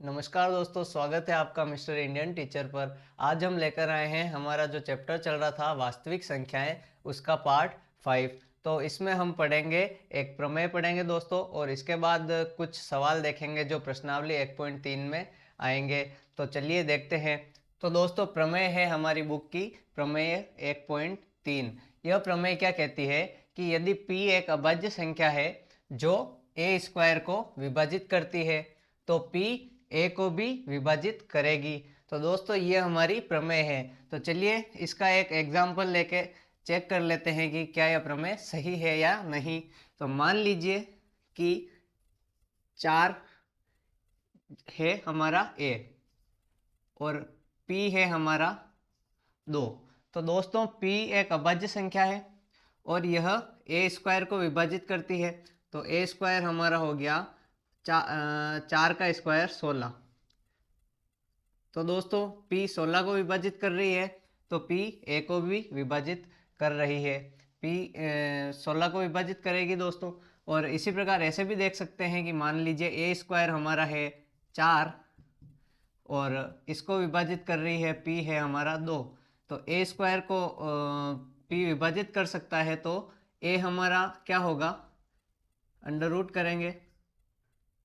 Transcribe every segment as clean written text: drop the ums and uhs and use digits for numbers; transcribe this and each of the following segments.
नमस्कार दोस्तों, स्वागत है आपका मिस्टर इंडियन टीचर पर। आज हम लेकर आए हैं हमारा जो चैप्टर चल रहा था वास्तविक संख्याएं, उसका पार्ट 5। तो इसमें हम पढ़ेंगे, एक प्रमेय पढ़ेंगे दोस्तों, और इसके बाद कुछ सवाल देखेंगे जो प्रश्नावली 1.3 में आएंगे। तो चलिए देखते हैं। तो दोस्तों, प्रमेय है हमारी बुक की प्रमेय 1.3। यह प्रमेय क्या कहती है कि यदि p एक अभाज्य संख्या है जो a स्क्वायर को विभाजित करती है, तो p ए को भी विभाजित करेगी। तो दोस्तों, ये हमारी प्रमेय है। तो चलिए इसका एक एग्जाम्पल लेके चेक कर लेते हैं कि क्या यह प्रमेय सही है या नहीं। तो मान लीजिए कि 4 है हमारा ए और p है हमारा 2। तो दोस्तों, p एक अभाज्य संख्या है और यह ए स्क्वायर को विभाजित करती है। तो ए स्क्वायर हमारा हो गया 4 का स्क्वायर 16। तो दोस्तों, p 16 को विभाजित कर रही है, तो p a को भी विभाजित कर रही है। p 16 को विभाजित करेगी दोस्तों। और इसी प्रकार ऐसे भी देख सकते हैं कि मान लीजिए a स्क्वायर हमारा है 4 और इसको विभाजित कर रही है p है हमारा 2। तो a स्क्वायर को p विभाजित कर सकता है, तो a हमारा क्या होगा, अंडर रूट करेंगे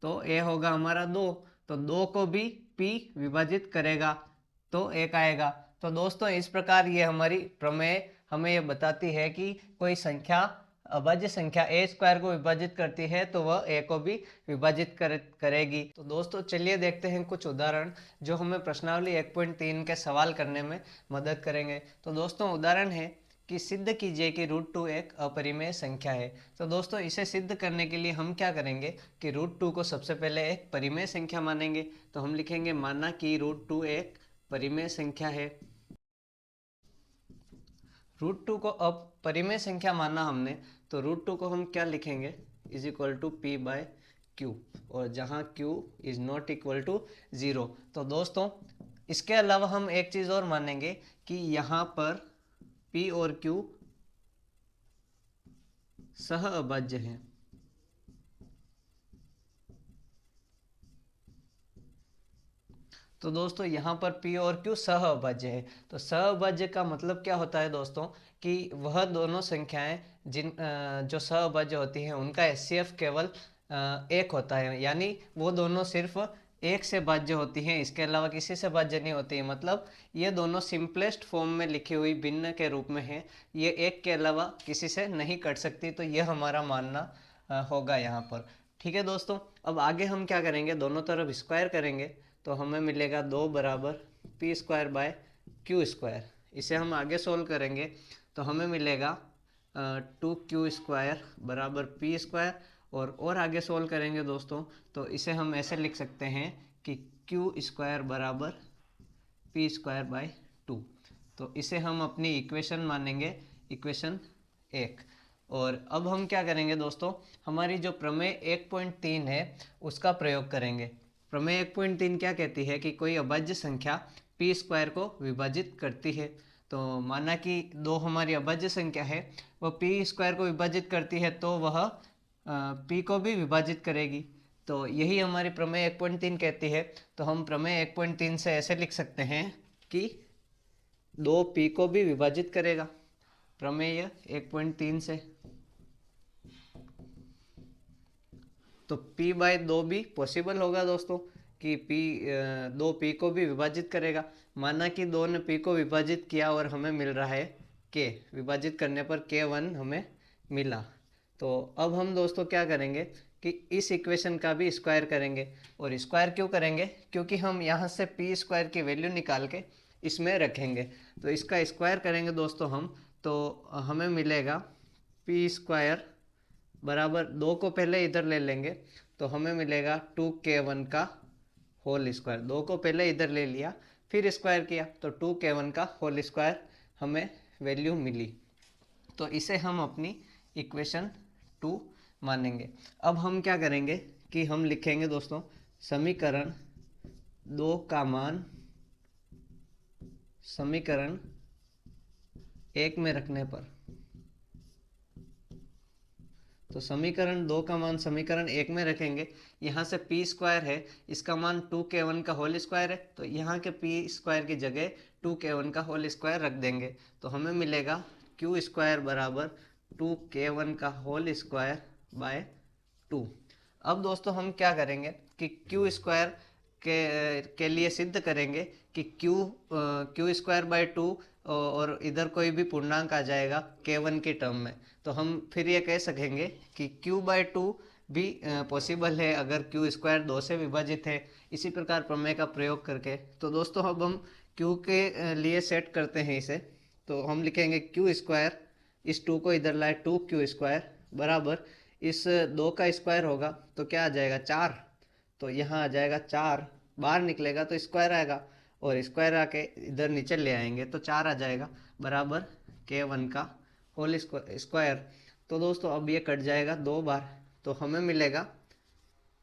तो a होगा हमारा 2। तो 2 को भी p विभाजित करेगा तो 1 आएगा। तो दोस्तों, इस प्रकार ये हमारी प्रमेय हमें ये बताती है कि कोई संख्या अभाज्य संख्या ए स्क्वायर को विभाजित करती है तो वह ए को भी विभाजित करेगी। तो दोस्तों, चलिए देखते हैं कुछ उदाहरण जो हमें प्रश्नावली 1.3 के सवाल करने में मदद करेंगे। तो दोस्तों, उदाहरण है कि सिद्ध कीजिए कि √2 एक अपरिमेय संख्या है। तो दोस्तों, इसे सिद्ध करने के लिए हम क्या करेंगे कि √2 को सबसे पहले एक परिमेय संख्या मानेंगे। तो हम लिखेंगे माना कि √2 एक परिमेय संख्या है। √2 को अब परिमेय संख्या माना हमने, तो √2 को हम क्या लिखेंगे, is equal to P by Q, और जहाँ Q is not equal to 0। तो दोस्तों, इसके अलावा हम एक चीज़ और मानेंगे कि यहाँ पर p और q सह अभाज्य हैं। तो दोस्तों, यहाँ पर p और q सह अभाज्य है। तो सह अभाज्य का मतलब क्या होता है दोस्तों, कि वह दोनों संख्याएं जो सह अभाज्य होती हैं उनका एचसीएफ केवल एक होता है, यानी वो दोनों सिर्फ एक से भाज्य होती हैं, इसके अलावा किसी से भाज्य नहीं होती है। मतलब ये दोनों सिंपलेस्ट फॉर्म में लिखी हुई भिन्न के रूप में हैं, ये एक के अलावा किसी से नहीं कट सकती। तो यह हमारा मानना होगा यहाँ पर। ठीक है दोस्तों, अब आगे हम क्या करेंगे, दोनों तरफ स्क्वायर करेंगे तो हमें मिलेगा 2 बराबर P square by Q square. इसे हम आगे सोल्व करेंगे तो हमें मिलेगा 2q² बराबर पी स्क्वायर। और आगे सोल्व करेंगे दोस्तों तो इसे हम ऐसे लिख सकते हैं कि q² बराबर पी स्क्वायर बाय 2। तो इसे हम अपनी इक्वेशन मानेंगे, इक्वेशन 1। और अब हम क्या करेंगे दोस्तों, हमारी जो प्रमेय 1.3 है उसका प्रयोग करेंगे। प्रमेय 1.3 क्या कहती है कि कोई अभाज्य संख्या पी स्क्वायर को विभाजित करती है। तो माना कि 2 हमारी अभाज्य संख्या है, वह पी स्क्वायर को विभाजित करती है तो वह पी को भी विभाजित करेगी। तो यही हमारी प्रमेय 1.3 कहती है। तो हम प्रमेय 1.3 से ऐसे लिख सकते हैं कि 2p को भी विभाजित करेगा, प्रमेय 1.3 से। तो p बाय 2 भी पॉसिबल होगा दोस्तों कि p 2p को भी विभाजित करेगा। माना कि 2 ने p को विभाजित किया और हमें मिल रहा है k, विभाजित करने पर k1 हमें मिला। तो अब हम दोस्तों क्या करेंगे कि इस इक्वेशन का भी स्क्वायर करेंगे। और स्क्वायर क्यों करेंगे, क्योंकि हम यहाँ से पी स्क्वायर की वैल्यू निकाल के इसमें रखेंगे। तो इसका स्क्वायर करेंगे दोस्तों हम, तो हमें मिलेगा पी स्क्वायर बराबर 2 को पहले इधर ले लेंगे तो हमें मिलेगा 2k1 का होल स्क्वायर। 2 को पहले इधर ले लिया फिर स्क्वायर किया तो 2k1 का होल स्क्वायर हमें वैल्यू मिली। तो इसे हम अपनी इक्वेशन 2 मानेंगे। अब हम क्या करेंगे कि हम लिखेंगे दोस्तों समीकरण 2 का मान समीकरण 1 में रखने पर, तो समीकरण 2 का मान समीकरण 1 में रखेंगे। यहाँ से पी स्क्वायर है, इसका मान 2k1 का होल स्क्वायर है, तो यहाँ के पी स्क्वायर की जगह 2k1 का होल स्क्वायर रख देंगे, तो हमें मिलेगा क्यू स्क्वायर बराबर 2k1 का होल स्क्वायर बाय 2। अब दोस्तों हम क्या करेंगे कि क्यू स्क्वायर के लिए सिद्ध करेंगे कि क्यू स्क्वायर बाय 2 और इधर कोई भी पूर्णांक आ जाएगा k1 की टर्म में, तो हम फिर ये कह सकेंगे कि q बाय 2 भी पॉसिबल है अगर क्यू स्क्वायर 2 से विभाजित है। इसी प्रकार प्रमेय का प्रयोग करके तो दोस्तों अब हम q के लिए सेट करते हैं इसे, तो हम लिखेंगे क्यू स्क्वायर, इस 2 को इधर लाए 2q स्क्वायर बराबर इस 2 का स्क्वायर होगा तो क्या आ जाएगा 4, तो यहाँ आ जाएगा 4, बाहर निकलेगा तो स्क्वायर आएगा और स्क्वायर आके इधर नीचे ले आएंगे तो 4 आ जाएगा बराबर k1 का होल स्क्वायर। तो दोस्तों अब ये कट जाएगा 2 बार, तो हमें मिलेगा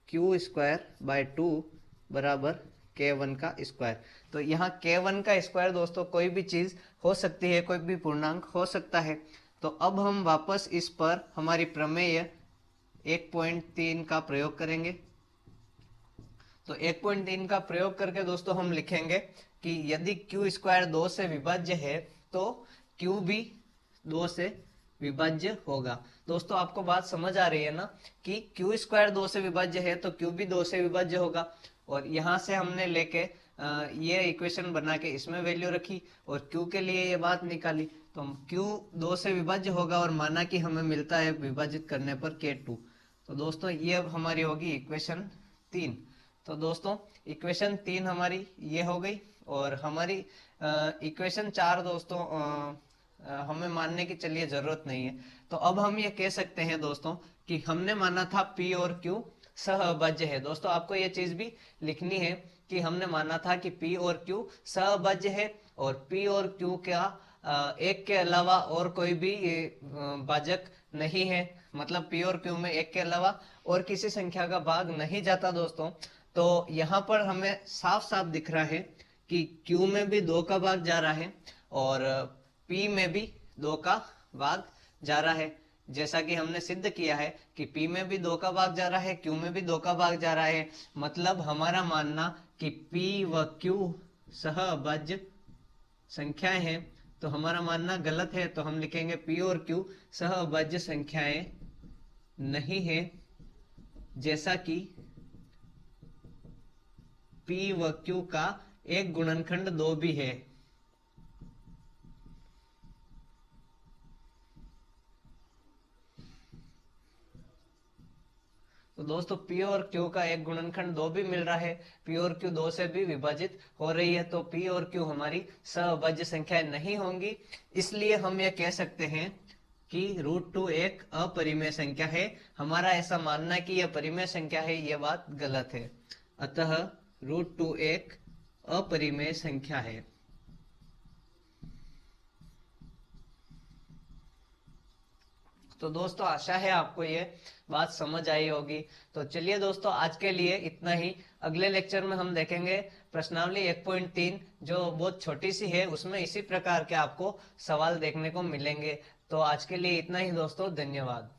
क्यू स्क्वायर बाय 2 बराबर k1 का स्क्वायर। तो यहाँ k1 का स्क्वायर दोस्तों कोई भी चीज़ हो सकती है, कोई भी पूर्णांक हो सकता है। तो अब हम वापस इस पर हमारी प्रमेय 1.3 का प्रयोग करेंगे। तो 1.3 का प्रयोग करके दोस्तों हम लिखेंगे कि यदि क्यू स्क्वायर 2 से विभाज्य है तो क्यू भी 2 से विभाज्य होगा। दोस्तों आपको बात समझ आ रही है ना कि क्यू स्क्वायर 2 से विभाज्य है तो क्यू भी 2 से विभाज्य होगा, और यहाँ से हमने लेके ये इक्वेशन बना के इसमें वैल्यू रखी और क्यू के लिए ये बात निकाली, तो हम क्यू 2 से विभाज्य होगा और माना कि हमें मिलता है विभाजित करने पर k2। तो दोस्तों ये हमारी होगी इक्वेशन 3। तो दोस्तों इक्वेशन 3 हमारी ये हो गई, और हमारी इक्वेशन 4 दोस्तों हमें मानने की चलिए जरूरत नहीं है। तो अब हम ये कह सकते हैं दोस्तों कि हमने माना था P और Q सहअभाज्य है। दोस्तों आपको ये चीज भी लिखनी है कि हमने माना था कि P और Q सहअभाज्य है और P और Q का एक के अलावा और कोई भी भाजक नहीं है, मतलब P और Q में एक के अलावा और किसी संख्या का भाग नहीं जाता दोस्तों। तो यहाँ पर हमें साफ साफ दिख रहा है कि Q में भी 2 का भाग जा रहा है और P में भी 2 का भाग जा रहा है, जैसा कि हमने सिद्ध किया है कि P में भी 2 का भाग जा रहा है, Q में भी 2 का भाग जा रहा है। मतलब हमारा मानना कि P व Q सहअभाज्य संख्याएं हैं, तो हमारा मानना गलत है। तो हम लिखेंगे P और Q सहअभाज्य संख्याएं नहीं है, जैसा कि P व Q का एक गुणनखंड 2 भी है। तो दोस्तों P और Q का एक गुणनखंड 2 भी मिल रहा है, P और Q 2 से भी विभाजित हो रही है, तो P और Q हमारी सहअभाज्य संख्याएं नहीं होंगी। इसलिए हम ये कह सकते हैं कि √2 एक अपरिमेय संख्या है। हमारा ऐसा मानना कि यह परिमेय संख्या है, यह बात गलत है। अतः √2 एक अपरिमेय संख्या है। तो दोस्तों आशा है आपको ये बात समझ आई होगी। तो चलिए दोस्तों आज के लिए इतना ही। अगले लेक्चर में हम देखेंगे प्रश्नावली 1.3 जो बहुत छोटी सी है, उसमें इसी प्रकार के आपको सवाल देखने को मिलेंगे। तो आज के लिए इतना ही दोस्तों, धन्यवाद।